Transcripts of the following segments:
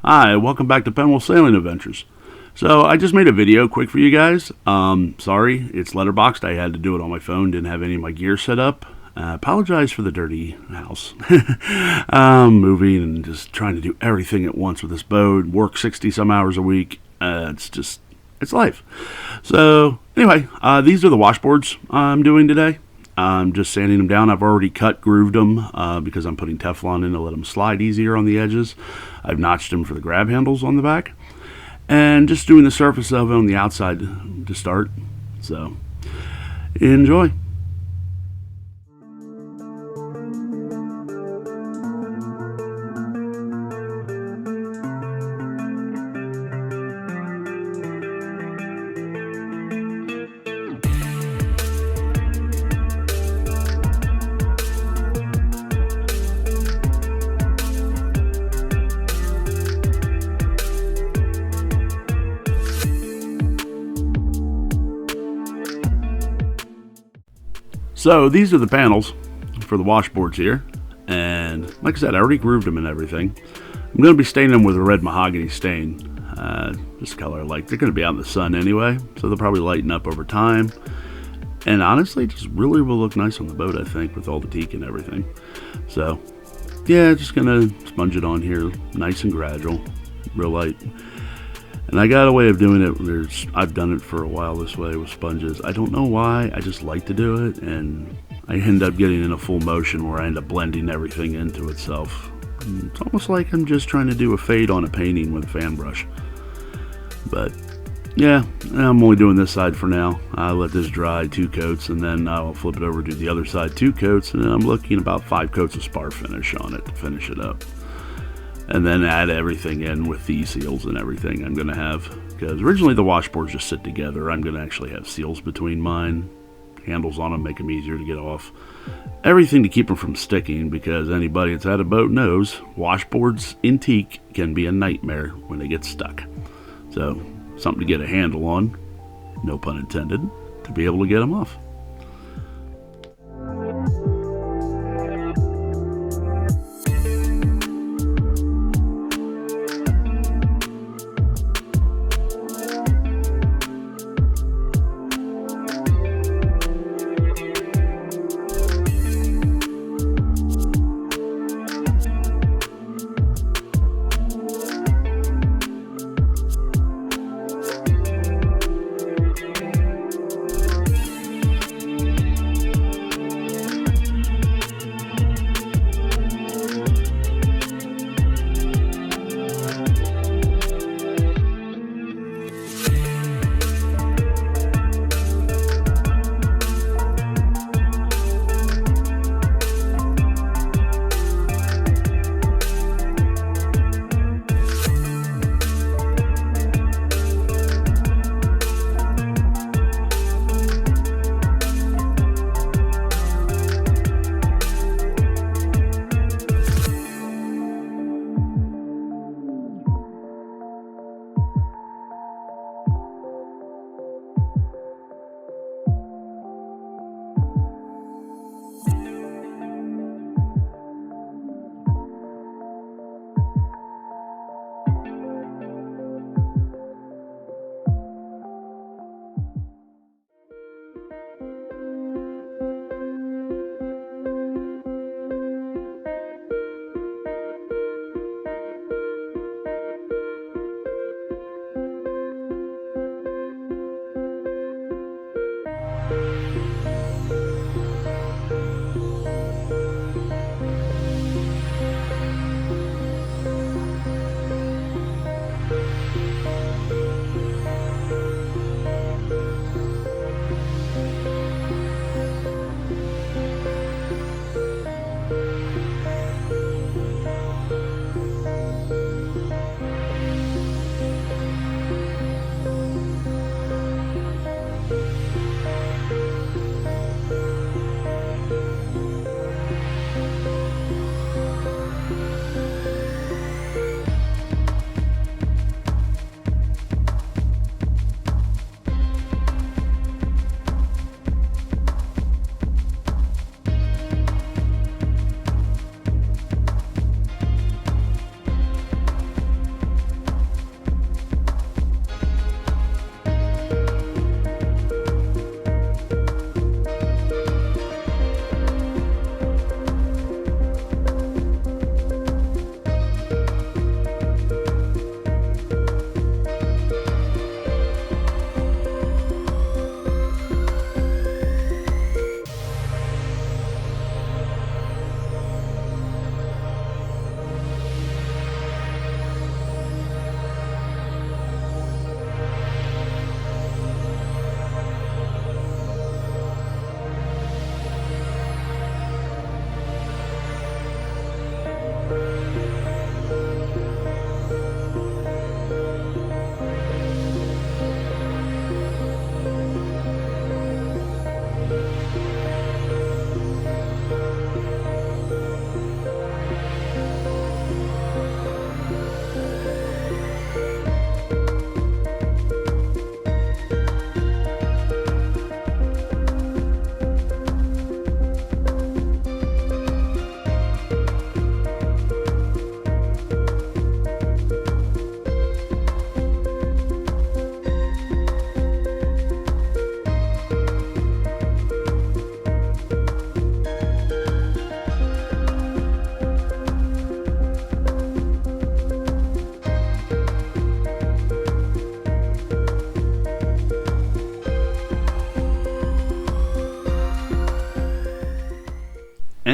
Hi, welcome back to Penwell Sailing Adventures. So I just made a video quick for you guys. Sorry, it's letterboxed. I had to do it on my phone. Didn't have any of my gear set up. Apologize for the dirty house. Moving and just trying to do everything at once with this boat. Work 60 some hours a week. It's life. So anyway, these are the washboards I'm doing today. I'm just sanding them down. I've already grooved them because I'm putting Teflon in to let them slide easier on the edges. I've notched them for the grab handles on the back. And just doing the surface of it on the outside to start. So, enjoy. So these are the panels for the washboards here, and like I said, I already grooved them and everything. I'm going to be staining them with a red mahogany stain, just color I like. They're going to be out in the sun anyway, so they'll probably lighten up over time. And honestly, just really will look nice on the boat, I think, with all the teak and everything. So yeah, just going to sponge it on here, nice and gradual, real light. And I got a way of doing it. I've done it for a while this way with sponges. I don't know why. I just like to do it, and I end up getting in a full motion where I end up blending everything into itself. And it's almost like I'm just trying to do a fade on a painting with a fan brush. But yeah, I'm only doing this side for now. I'll let this dry 2 coats, and then I'll flip it over to the other side 2 coats, and then I'm looking about 5 coats of spar finish on it to finish it up. And then add everything in with the seals and everything I'm going to have. Because originally the washboards just sit together. I'm going to actually have seals between mine. Handles on them, make them easier to get off. Everything to keep them from sticking, because anybody that's had a boat knows washboards in teak can be a nightmare when they get stuck. So, something to get a handle on, no pun intended, to be able to get them off.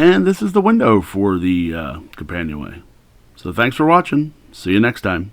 And this is the window for the companionway. So thanks for watching. See you next time.